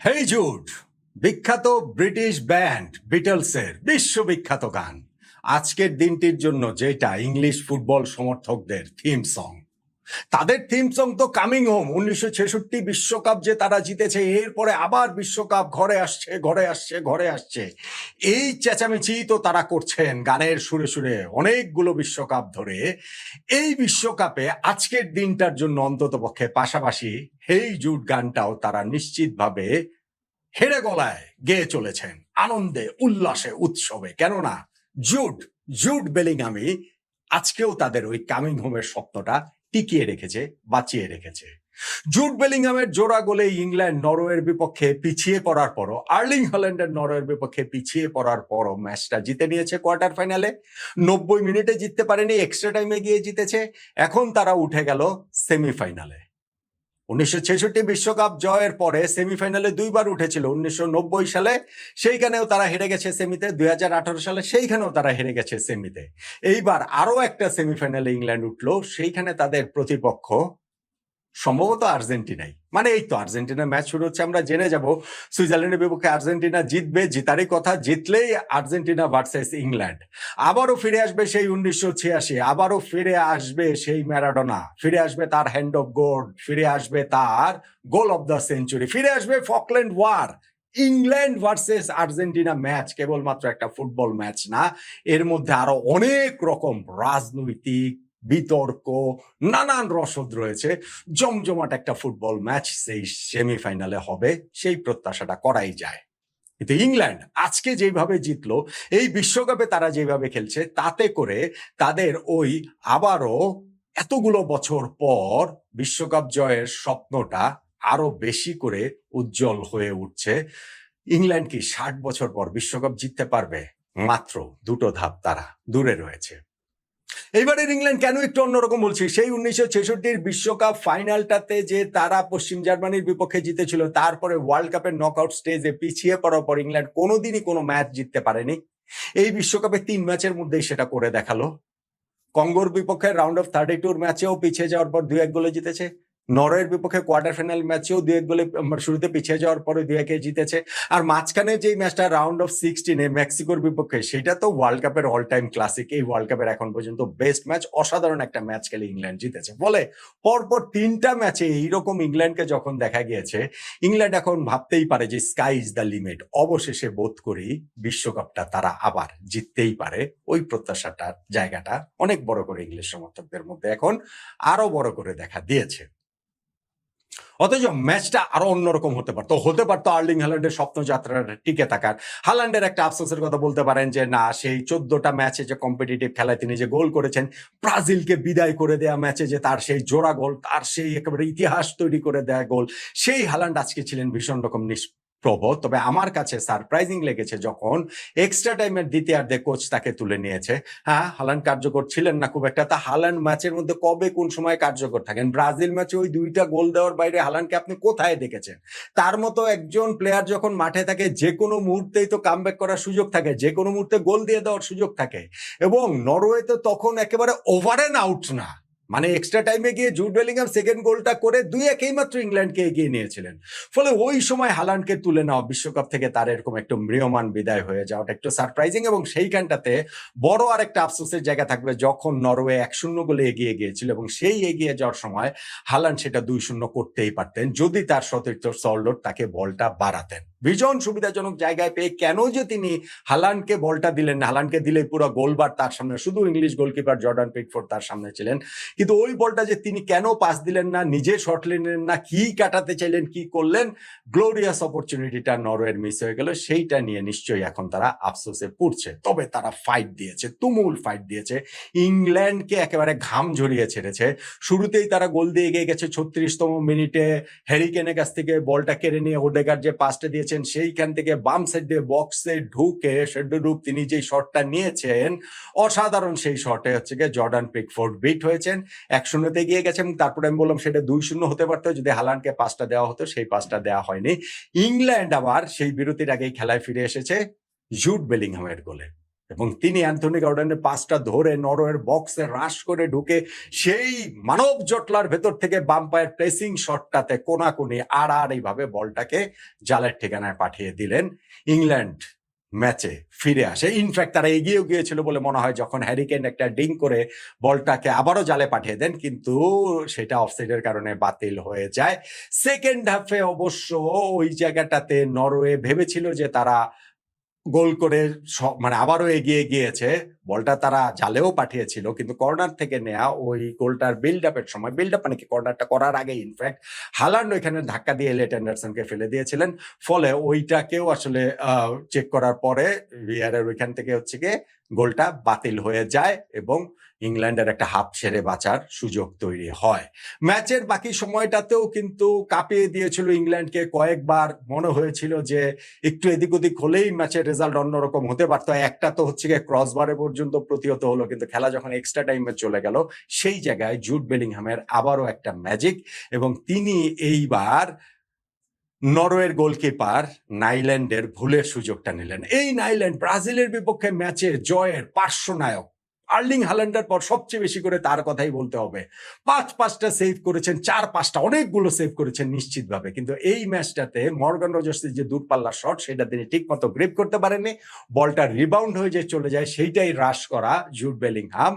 হেই Jude, বিখ্যাত British band বিটলসের বিশ্ববিখ্যাত গান আজকের দিনটির জন্য, যেটা ইংলিশ ফুটবল সমর্থকদের থিম সং। তাদের থিম সং তো কামিং হোম। 1966 বিশ্বকাপ যে তারা জিতেছে, এরপরে আবার বিশ্বকাপ ঘরে আসছে, ঘরে আসছে, ঘরে আসছে, এই চেঁচামেচি তো তারা করছেন গানের সুরে সুরে অনেকগুলো বিশ্বকাপ ধরে। এই বিশ্বকাপে আজকের দিনটার জন্য অন্তত পক্ষে পাশাপাশি হেই জুড গানটাও তারা নিশ্চিতভাবে হেড়ে গলায় গেয়ে চলেছেন, আনন্দে, উল্লাসে, উৎসবে। কেননা জুড জুড বেলিংহামই আজকেও তাদের ওই কামিং হোমের স্বপ্নটা টিকিয়ে রেখেছে, বাঁচিয়ে রেখেছে। জুড বেলিংহামের জোড়া গোলে ইংল্যান্ড নরওয়ের বিপক্ষে পিছিয়ে পড়ার পরও, আর্লিং হল্যান্ডের নরওয়ের বিপক্ষে পিছিয়ে পড়ার পরও ম্যাচটা জিতে নিয়েছে কোয়ার্টার ফাইনালে। 90 মিনিটে জিততে পারেনি, এক্সট্রা টাইমে গিয়ে জিতেছে। এখন তারা উঠে গেল সেমিফাইনালে। 1966 বিশ্বকাপ জয়ের পরে সেমিফাইনালে দুইবার উঠেছিল। 1990 সালে সেইখানেও তারা হেরে গেছে সেমিতে, 2018 সালে সেইখানেও তারা হেরে গেছে সেমিতে। এইবার আরো একটা সেমিফাইনালে ইংল্যান্ড উঠলো, সেইখানে তাদের প্রতিপক্ষ সম্ভবত আর্জেন্টিনাই। মানে এই তো আর্জেন্টিনার ম্যাচ শুরু হচ্ছে, আমরা জেনে যাব সুইজারল্যান্ডের বিপক্ষে আর্জেন্টিনা জিতবে, জিতারই কথা, জিতলেই আর্জেন্টিনা ভার্সেস ইংল্যান্ড। আবারও ফিরে আসবে সেই 1986, আবারও ফিরে আসবে সেই ম্যারাডোনা, ফিরে আসবে তার হ্যান্ড অফ গড, ফিরে আসবে তার গোল অফ দ্য সেঞ্চুরি, ফিরে আসবে Falkland war. England versus Argentina match কেবলমাত্র একটা ফুটবল ম্যাচ না, এর মধ্যে আরো অনেক রকম রাজনৈতিক বিতর্ক, নানান রসদ রয়েছে। জমজমাট একটা ফুটবল ম্যাচ সেই সেমিফাইনালে হবে, সেই প্রত্যাশাটা করাই যায়। কিন্তু ইংল্যান্ড আজকে যেভাবে জিতলো, এই বিশ্বকাপে তারা যেভাবে খেলছে, তাতে করে তাদের ওই আবারও এতগুলো বছর পর বিশ্বকাপ জয়ের স্বপ্নটা আরো বেশি করে উজ্জ্বল হয়ে উঠছে। ইংল্যান্ড কি 60 বছর পর বিশ্বকাপ জিততে পারবে? মাত্র দুটো ধাপ তারা দূরে রয়েছে। এইবারের ইংল্যান্ড কেন একটু অন্যরকম বলছি, সেই 1966 বিশ্বকাপ ফাইনালটাতে যে তারা পশ্চিম জার্মানির বিপক্ষে জিতেছিল, তারপরে ওয়ার্ল্ড কাপের নকআউট স্টেজে পিছিয়ে পড়ার পর ইংল্যান্ড কোনোদিনই কোনো ম্যাচ জিততে পারেনি। এই বিশ্বকাপে 3 ম্যাচের মধ্যেই সেটা করে দেখালো। কঙ্গোর বিপক্ষে রাউন্ড অফ 32 ম্যাচেও পিছিয়ে যাওয়ার পর 2-1 গোলে জিতেছে। নরওয়ের বিপক্ষে কোয়ার্টার ফাইনাল ম্যাচেও 2-1 গোলে, শুরুতে পিছিয়ে যাওয়ার পরে 2-1 জিতেছে। আর মাঝখানে যে ম্যাচটা রাউন্ড অফ 16 মেক্সিকোর বিপক্ষে, সেটা তো ওয়ার্ল্ড কাপের অল টাইম ক্লাসিক, এই ওয়ার্ল্ড কাপের এখন পর্যন্ত বেস্ট ম্যাচ, অসাধারণ একটা ম্যাচ খেলে ইংল্যান্ড জিতেছে। ফলে পরপর 3টা ম্যাচে এইরকম ইংল্যান্ডকে যখন দেখা গিয়েছে, ইংল্যান্ড এখন ভাবতেই পারে যে স্কাই ইজ দ্য লিমিট, অবশেষে বোধ করি বিশ্বকাপটা তারা আবার জিততেই পারে। ওই প্রত্যাশাটার জায়গাটা অনেক বড় করে ইংলিশ সমর্থকদের মধ্যে এখন আরো বড় করে দেখা দিয়েছে। অথচ ম্যাচটা আরো অন্যরকম হতে পারতো আর্লিং হল্যান্ডের স্বপ্নযাত্রাটা টিকে থাকার। হালান্ডের একটা আফসোসের কথা বলতে পারেন যে না, সেই 14টা ম্যাচে যে কম্পিটিটিভ খেলায় তিনি যে গোল করেছেন, ব্রাজিলকে বিদায় করে দেয়া ম্যাচে যে তার সেই জোড়া গোল, তার সেই একেবারে ইতিহাস তৈরি করে দেয়া গোল, সেই হালান্ড আজকে ছিলেন ভীষণ রকম নিষ্প্রভ। তবে আমার কাছে সারপ্রাইজিং লেগেছে যখন এক্সট্রা টাইমের দ্বিতীয়ার্ধে কোচ তাকে তুলে নিয়েছে। হ্যাঁ, হালান্ড কার্যকর ছিলেন না খুব একটা, তা হালান্ড ম্যাচের মধ্যে কবে কোন সময় কার্যকর থাকেন? ব্রাজিল ম্যাচে ওই 2টা গোল দেওয়ার বাইরে হালান্ডকে আপনি কোথায় দেখেছেন? তার মতো একজন প্লেয়ার যখন মাঠে থাকে, যে কোনো মুহূর্তেই তো কামব্যাক করার সুযোগ থাকে, যে কোনো মুহূর্তে গোল দিয়ে দেওয়ার সুযোগ থাকে। এবং নরওয়েতে তখন একেবারে ওভার এন্ড আউট না, মানে এক্সট্রা টাইমে গিয়ে জুড বেলিংহাম সেকেন্ড গোলটা করে 2-1 মাত্র ইংল্যান্ডকে এগিয়ে নিয়েছিলেন। ফলে ওই সময় হালান্ডকে তুলে নেওয়া, বিশ্বকাপ থেকে তার এরকম একটু ম্রিয়মান বিদায় হয়ে যাওয়াটা একটু সারপ্রাইজিং। এবং সেইখানটাতে বড় আর একটা আফসোসের জায়গা থাকবে, যখন নরওয়ে 1-0 গোলে এগিয়ে গিয়েছিল এবং সেই এগিয়ে যাওয়ার সময় হালান্ড সেটা 2-0 করতেই পারতেন, যদি তার সতীর্থ সল্ডর তাকে বলটা বাড়াতেন। ভীষণ সুবিধাজনক জায়গায় পেয়ে কেন যে তিনি হালান্ডকে বলটা দিলেন না, হালান্ডকে দিলে পুরো গোলবার তার সামনে, শুধু ইংলিশ গোলকিপার জর্ডান পিকফোর্ড তার সামনে ছিলেন, কিন্তু ওই বলটা যে তিনি কেন পাস দিলেন না, নিজে শট নিলেন না, কি কাটাতে চাইলেন, কি করলেন, গ্লোরিয়াস অপরচুনিটিটা নরওয়ের মিস হয়ে গেল। সেইটা নিয়ে নিশ্চয়ই এখন তারা আফসোসে পড়ছে। তবে তারা ফাইট দিয়েছে, তুমুল ফাইট দিয়েছে, ইংল্যান্ডকে একেবারে ঘাম ঝরিয়ে ছেড়েছে। শুরুতেই তারা গোল দিয়ে এগিয়ে গেছে 36তম মিনিটে, হ্যারি কেনের কাছ থেকে বলটা কেড়ে নিয়ে ওডেগার্ড যে পাসটা দিয়েছেন, সেইখান থেকে বাম সাইড দিয়ে বক্সে ঢুকে শেডরুপ তিনি যে শটটা নিয়েছেন, অসাধারণ সেই শটে হচ্ছে গিয়ে জর্ডান পিকফোর্ড বিট হয়েছেন, 1-0 গিয়ে গেছে। এবং তারপরে আমি বললাম সেটা 2-0 হতে পারতো যদি হালান্ডকে পাসটা দেওয়া হতো, সেই পাসটা দেওয়া হয়নি। ইংল্যান্ড আবার সেই বিরতির আগেই খেলায় ফিরে এসেছে জুড বেলিংহামের গোলে। এবং তিনি অ্যান্থনি গর্ডনের পাসটা ধরে নরওয়ের বক্সে রাশ করে ঢুকে সেই মানব জটলার ভেতর থেকে বাম পায়ের প্লেসিং শটটাতে কোনাকুনি এইভাবে বলটাকে জালের ঠিকানায় পাঠিয়ে দিলেন। ইংল্যান্ড ম্যাচে ফিরে আসে। ইনফ্যাক্ট তারা এগিয়েও গিয়েছিল বলে মনে হয় যখন হ্যারি কেইন একটা ডিং করে বলটাকে আবারও জালে পাঠিয়ে দেন, কিন্তু সেটা অফসাইডের কারণে বাতিল হয়ে যায়। সেকেন্ড হাফে অবশ্য ওই জায়গাটাতে নরওয়ে ভেবেছিল যে তারা গোল করে মানে আবারও এগিয়ে গিয়েছে, বলটা তারা জালেও পাঠিয়েছিল, কিন্তু কর্নার থেকে নেয়া ওই গোলটার বিল্ড আপের সময়, বিল্ড আপ মানে কি, কর্নারটা করার আগে ইনফ্যাক্ট হালান্ড ওইখানে ধাক্কা দিয়ে এলিয়ট অ্যান্ডারসনকে ফেলে দিয়েছিলেন। ফলে ওইটাকেও আসলে চেক করার পরে ভিআরের ওইখান থেকে হচ্ছে গিয়ে গোলটা বাতিল হয়ে যায় এবং ইংল্যান্ডের একটা হাফ ছেড়ে বাঁচার সুযোগ তৈরি হয়। ম্যাচের বাকি সময়টাতেও কিন্তু কাঁপিয়ে দিয়েছিল ইংল্যান্ডকে। কয়েকবার মনে হয়েছিল যে একটু এদিক ওদিক হলেই ম্যাচের রেজাল্ট অন্যরকম হতে পারতো। একটা তো হচ্ছে গিয়ে ক্রসবারে পর্যন্ত প্রতিহত হলো, কিন্তু খেলা যখন এক্সট্রা টাইমে চলে গেল সেই জায়গায় জুড বেলিংহামের আবারও একটা ম্যাজিক, এবং তিনি এইবার নরওয়ের গোলকিপার নাইল্যান্ডের ভুলের সুযোগটা নিলেন। এই নাইল্যান্ড ব্রাজিলের বিপক্ষে ম্যাচে জয়ের পার্শ্বনায়ক আর্লিং হাল্যান্ডের পর সবচেয়ে বেশি করে তার কথাই বলতে হবে। 5টা সেভ করেছেন, 4-5টা অনেকগুলো সেভ করেছেন নিশ্চিতভাবে, কিন্তু এই ম্যাচটাতে মর্গান রজার্সের যে দূরপাল্লার শট সেটা তিনি ঠিক মতো গ্রিপ করতে পারেননি। বলটা রিবাউন্ড হয়ে যে চলে যায়, সেইটাই রাশ করা জুড বেলিংহাম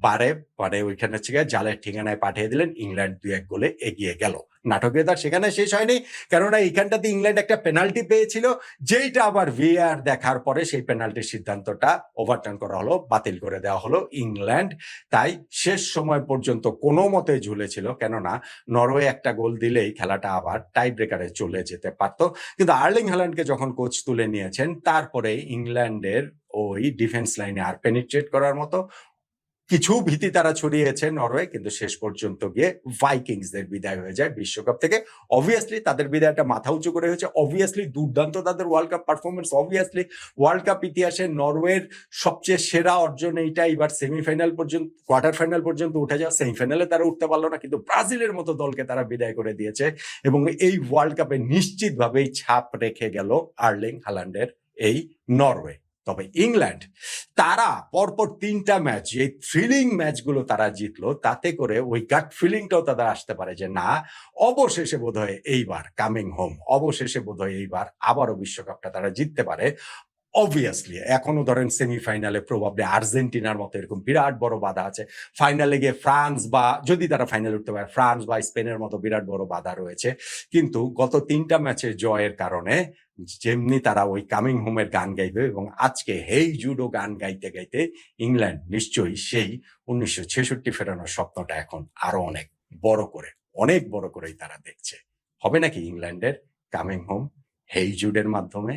বারে ওইখানে হচ্ছে জালের ঠিকানায় পাঠিয়ে দিলেন। ইংল্যান্ড 2-1 গোলে এগিয়ে গেল। নাটকীয়তা সেখানে শেষ হয়নি, কেননা এইখানটাতে ইংল্যান্ড একটা পেনাল্টি পেয়েছিল, যেইটা আবার ভিআর দেখার পরে সেই পেনাল্টির সিদ্ধান্তটা ওভারটার্ন করা হলো, বাতিল করে দেওয়া হলো ইংল্যান্ড। তাই শেষ সময় পর্যন্ত কোনো মতে ঝুলেছিল, কেননা নরওয়ে একটা গোল দিলেই খেলাটা আবার টাই ব্রেকারে চলে যেতে পারত। কিন্তু আর্লিং হ্যালান্ডকে যখন কোচ তুলে নিয়েছেন, তারপরে ইংল্যান্ডের ওই ডিফেন্স লাইনে আর পেনিট্রেট করার মতো কিছু ভীতি তারা ছড়িয়েছে নরওয়ে, কিন্তু শেষ পর্যন্ত গিয়ে ভাইকিংসদের বিদায় হয়ে যায় বিশ্বকাপ থেকে। অবভিয়াসলি তাদের বিদায়টা মাথা উঁচু করে হয়েছে, অবভিয়াসলি দুর্দান্ত তাদের world cup performance, obviously world cup ইতিহাসে নরওয়ের সবচেয়ে সেরা অর্জন এইটা। এবার সেমিফাইনাল পর্যন্ত, কোয়ার্টার ফাইনাল পর্যন্ত উঠে যাওয়া, সেমিফাইনালে তারা উঠতে পারলো না, কিন্তু ব্রাজিলের মতো দলকে তারা বিদায় করে দিয়েছে এবং এই ওয়ার্ল্ড কাপে নিশ্চিতভাবেই ছাপ রেখে গেল আর্লিং হাল্যান্ডের এই নরওয়ে। তবে ইংল্যান্ড তারা পরপর 3টা ম্যাচ, এই থ্রিলিং ম্যাচগুলো তারা জিতলো, তাতে করে ওই গাট ফিলিংটাও তাদের আসতে পারে যে না, অবশেষে বোধহয় এইবার কামিং হোম, অবশেষে বোধহয় এইবার আবারও বিশ্বকাপটা তারা জিততে পারে। অবভিয়াসলি এখনো ধরেন সেমিফাইনালে প্রবাবলি আর্জেন্টিনার মতো এরকম বিরাট বড় বাধা আছে, ফাইনালে গিয়ে ফ্রান্স বা যদি তারা ফাইনালে উঠতে পারে ফ্রান্স বা স্পেনের মতো বিরাট বড় বাধা রয়েছে। কিন্তু গত 3টা ম্যাচের জয়ের কারণে যেমনি তারা ওই কামিং হোমের গান গাইবে, এবং আজকে হেই জুডো গান গাইতে গাইতে ইংল্যান্ড নিশ্চয়ই সেই 1966 ফেরানোর স্বপ্নটা এখন আরো অনেক বড় করেই তারা দেখছে। হবে নাকি ইংল্যান্ডের কামিং হোম হেই জুডের মাধ্যমে?